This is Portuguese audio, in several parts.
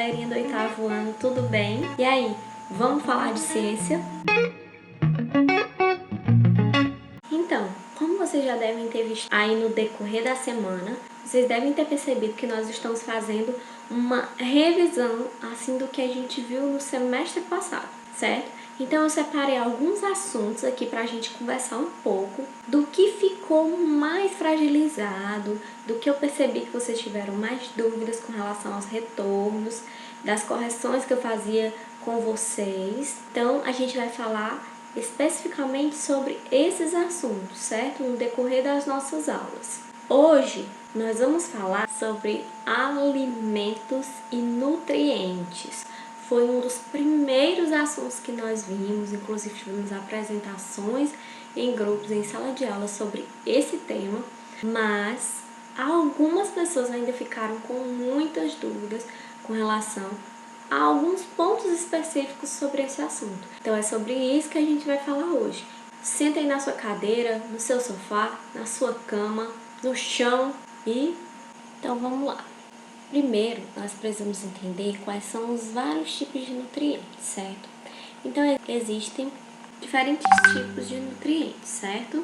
galerinha do 8º ano, tudo bem? E aí, vamos falar de ciência? Então, como vocês já devem ter visto aí no decorrer da semana, vocês devem ter percebido que nós estamos fazendo uma revisão assim do que a gente viu no semestre passado, certo? Então eu separei alguns assuntos aqui para a gente conversar um pouco do que ficou mais fragilizado, do que eu percebi que vocês tiveram mais dúvidas com relação aos retornos, das correções que eu fazia com vocês. Então a gente vai falar especificamente sobre esses assuntos, certo? No decorrer das nossas aulas. Hoje nós vamos falar sobre alimentos e nutrientes. Foi um dos primeiros assuntos que nós vimos, inclusive tivemos apresentações em grupos, em sala de aula sobre esse tema, mas algumas pessoas ainda ficaram com muitas dúvidas com relação a alguns pontos específicos sobre esse assunto. Então é sobre isso que a gente vai falar hoje. Senta aí na sua cadeira, no seu sofá, na sua cama, no chão e... Então vamos lá. Primeiro, nós precisamos entender quais são os vários tipos de nutrientes, certo? Então, existem diferentes tipos de nutrientes, certo?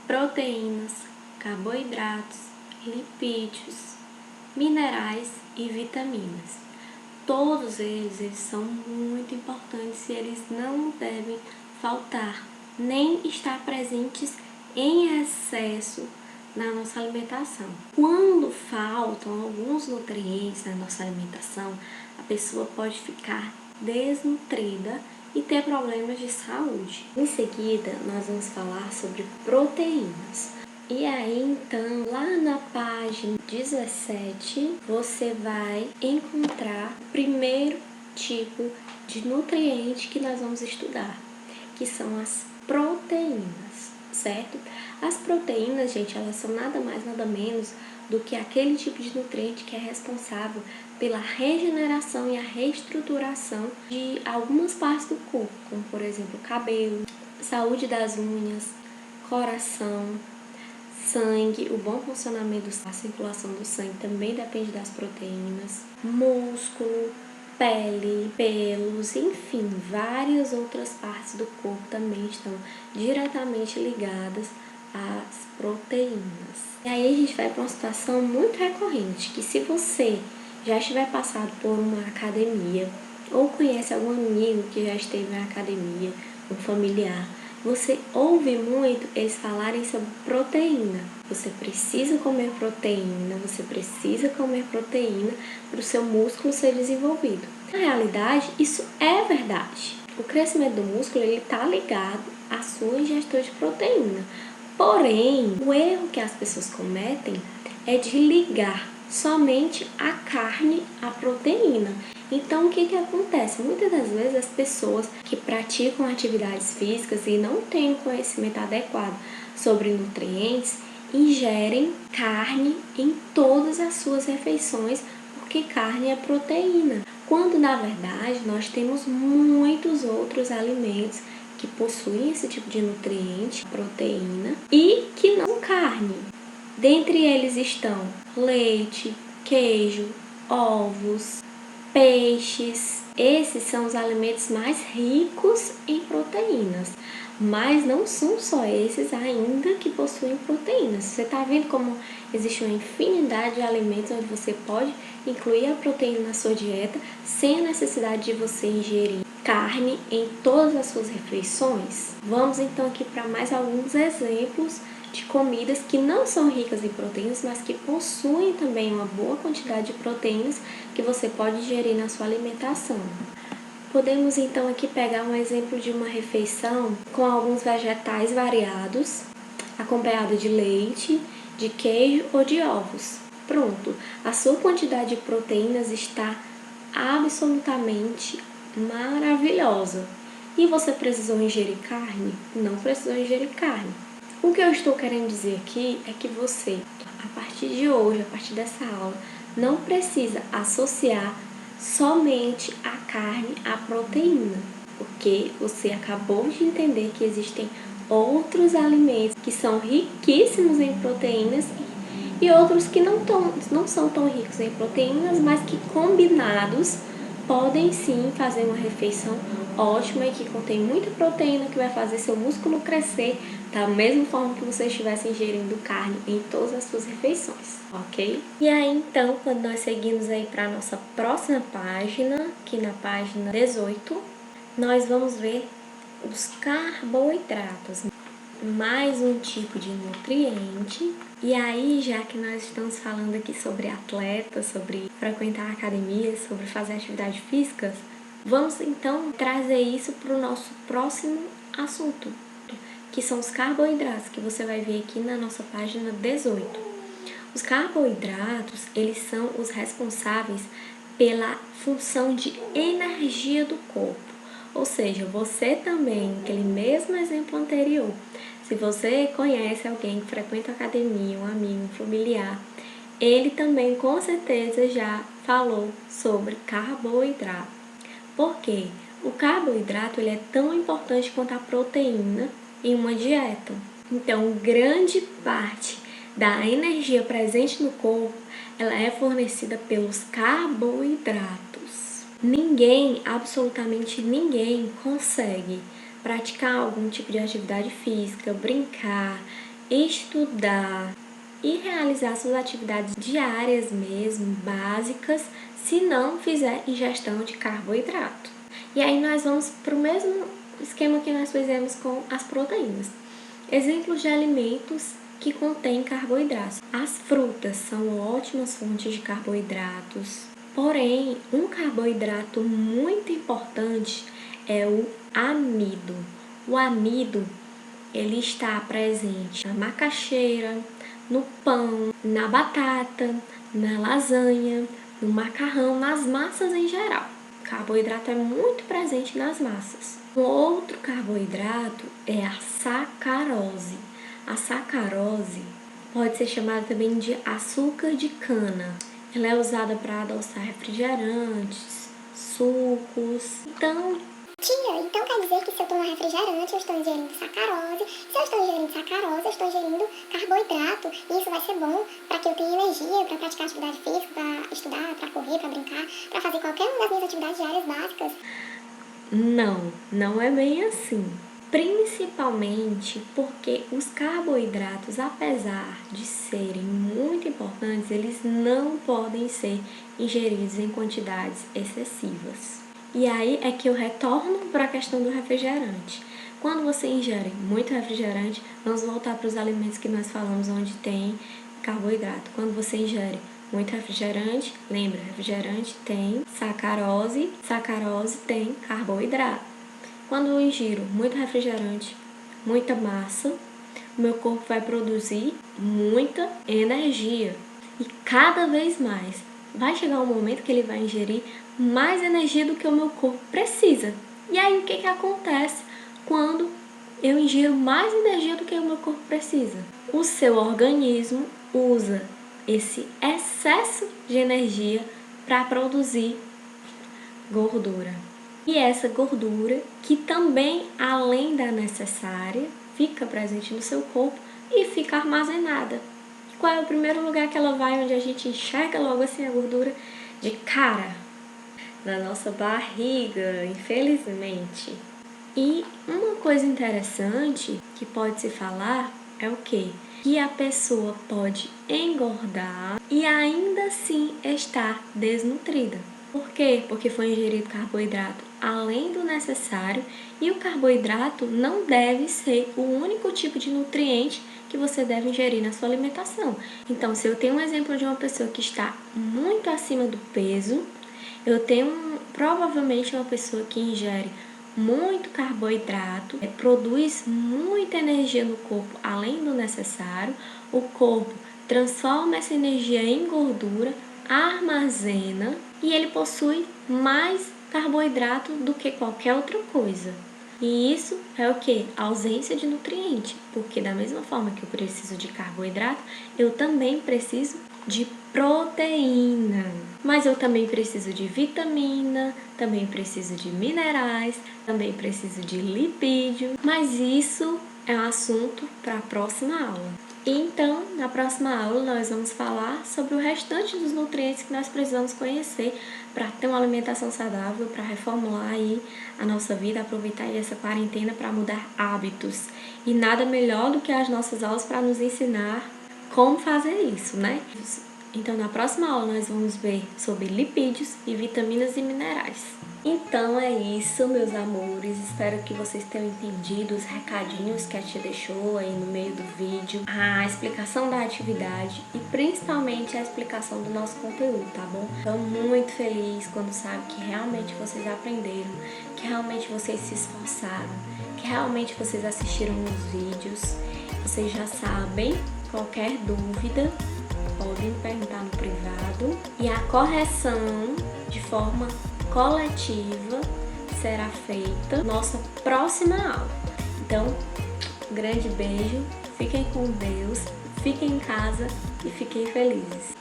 Proteínas, carboidratos, lipídios, minerais e vitaminas. Todos eles são muito importantes e eles não devem faltar, nem estar presentes em excesso na nossa alimentação. Quando faltam alguns nutrientes na nossa alimentação, a pessoa pode ficar desnutrida e ter problemas de saúde. Em seguida, nós vamos falar sobre proteínas. E aí, então, lá na página 17, você vai encontrar o primeiro tipo de nutriente que nós vamos estudar, que são as proteínas, certo? As proteínas, gente, elas são nada mais, nada menos do que aquele tipo de nutriente que é responsável pela regeneração e a reestruturação de algumas partes do corpo, como, por exemplo, o cabelo, saúde das unhas, coração, sangue. O bom funcionamento da circulação do sangue também depende das proteínas, músculo, pele, pelos, enfim, várias outras partes do corpo também estão diretamente ligadas às proteínas. E aí a gente vai para uma situação muito recorrente, que se você já estiver passado por uma academia ou conhece algum amigo que já esteve na academia, um familiar, você ouve muito eles falarem sobre proteína. Você precisa comer proteína, para o seu músculo ser desenvolvido. Na realidade, isso é verdade. O crescimento do músculo está ligado à sua ingestão de proteína. Porém, o erro que as pessoas cometem é de ligar somente a carne à proteína. Então, o que acontece? Muitas das vezes as pessoas que praticam atividades físicas e não têm conhecimento adequado sobre nutrientes, ingerem carne em todas as suas refeições, porque carne é proteína. Quando, na verdade, nós temos muitos outros alimentos que possuem esse tipo de nutriente, proteína, e que não carne. Dentre eles estão leite, queijo, ovos, peixes. Esses são os alimentos mais ricos em proteínas, mas não são só esses ainda que possuem proteínas. Você está vendo como existe uma infinidade de alimentos onde você pode incluir a proteína na sua dieta sem a necessidade de você ingerir carne em todas as suas refeições? Vamos então aqui para mais alguns exemplos de comidas que não são ricas em proteínas, mas que possuem também uma boa quantidade de proteínas que você pode ingerir na sua alimentação. Podemos então aqui pegar um exemplo de uma refeição com alguns vegetais variados, acompanhado de leite, de queijo ou de ovos. Pronto, a sua quantidade de proteínas está absolutamente maravilhosa. E você precisou ingerir carne? Não precisou ingerir carne. O que eu estou querendo dizer aqui é que você, a partir de hoje, a partir dessa aula, não precisa associar somente a carne à proteína, porque você acabou de entender que existem outros alimentos que são riquíssimos em proteínas e outros que não são tão ricos em proteínas, mas que combinados podem sim fazer uma refeição ótima e que contém muita proteína, que vai fazer seu músculo crescer da mesma forma que você estivesse ingerindo carne em todas as suas refeições, ok? E aí então, quando nós seguimos aí para a nossa próxima página, aqui na página 18, nós vamos ver os carboidratos, mais um tipo de nutriente. E aí, já que nós estamos falando aqui sobre atletas, sobre frequentar academias, sobre fazer atividade física, vamos então trazer isso para o nosso próximo assunto, que são os carboidratos, que você vai ver aqui na nossa página 18. Os carboidratos, eles são os responsáveis pela função de energia do corpo. Ou seja, você também, aquele mesmo exemplo anterior, se você conhece alguém que frequenta a academia, um amigo, um familiar, ele também com certeza já falou sobre carboidrato. Por quê? O carboidrato ele é tão importante quanto a proteína em uma dieta. Então, grande parte da energia presente no corpo, ela é fornecida pelos carboidratos. Ninguém, absolutamente ninguém, consegue praticar algum tipo de atividade física, brincar, estudar e realizar suas atividades diárias mesmo, básicas, se não fizer ingestão de carboidrato. E aí nós vamos para o mesmo esquema que nós fizemos com as proteínas. Exemplos de alimentos que contêm carboidratos. As frutas são ótimas fontes de carboidratos, porém, um carboidrato muito importante é o amido. O amido, ele está presente na macaxeira, no pão, na batata, na lasanha, no macarrão, nas massas em geral. O carboidrato é muito presente nas massas. Um outro carboidrato é a sacarose. A sacarose pode ser chamada também de açúcar de cana. Ela é usada para adoçar refrigerantes, sucos. Então quer dizer que se eu tomar refrigerante, eu estou ingerindo sacarose. Se eu estou ingerindo sacarose, eu estou ingerindo carboidrato. E isso vai ser bom para que eu tenha energia para praticar atividade física, para estudar, para correr, para brincar, para fazer qualquer uma das minhas atividades diárias básicas. Não é bem assim. Principalmente porque os carboidratos, apesar de serem muito importantes, eles não podem ser ingeridos em quantidades excessivas. E aí é que eu retorno para a questão do refrigerante. Quando você ingere muito refrigerante, vamos voltar para os alimentos que nós falamos onde tem carboidrato. Quando você ingere muito refrigerante, lembra, refrigerante tem sacarose, sacarose tem carboidrato. Quando eu ingiro muito refrigerante, muita massa, o meu corpo vai produzir muita energia. E cada vez mais vai chegar um momento que ele vai ingerir mais energia do que o meu corpo precisa. E aí o que acontece quando eu ingiro mais energia do que o meu corpo precisa? O seu organismo usa esse excesso de energia para produzir gordura. E essa gordura, que também, além da necessária, fica presente no seu corpo e fica armazenada. E qual é o primeiro lugar que ela vai, onde a gente enxerga logo assim a gordura? De cara, na nossa barriga, infelizmente. E uma coisa interessante que pode se falar é o quê? Que a pessoa pode engordar e ainda assim estar desnutrida. Por quê? Porque foi ingerido carboidrato além do necessário, e o carboidrato não deve ser o único tipo de nutriente que você deve ingerir na sua alimentação. Então, se eu tenho um exemplo de uma pessoa que está muito acima do peso, eu tenho provavelmente uma pessoa que ingere muito carboidrato, produz muita energia no corpo além do necessário, o corpo transforma essa energia em gordura, armazena e ele possui mais carboidrato do que qualquer outra coisa. E isso é o que? Ausência de nutriente, porque da mesma forma que eu preciso de carboidrato, eu também preciso de proteína. Mas eu também preciso de vitamina, também preciso de minerais, também preciso de lipídio, mas isso é um assunto para a próxima aula. Então, na próxima aula, nós vamos falar sobre o restante dos nutrientes que nós precisamos conhecer para ter uma alimentação saudável, para reformular aí a nossa vida, aproveitar aí essa quarentena para mudar hábitos. E nada melhor do que as nossas aulas para nos ensinar como fazer isso, né? Então, na próxima aula, nós vamos ver sobre lipídios e vitaminas e minerais. Então é isso, meus amores. Espero que vocês tenham entendido os recadinhos que a tia deixou aí no meio do vídeo, a explicação da atividade e principalmente a explicação do nosso conteúdo, tá bom? Estou muito feliz quando sabe que realmente vocês aprenderam, que realmente vocês se esforçaram, que realmente vocês assistiram os vídeos. Vocês já sabem, qualquer dúvida podem perguntar no privado e a correção de forma coletiva será feita na nossa próxima aula. Então, um grande beijo, fiquem com Deus, fiquem em casa e fiquem felizes.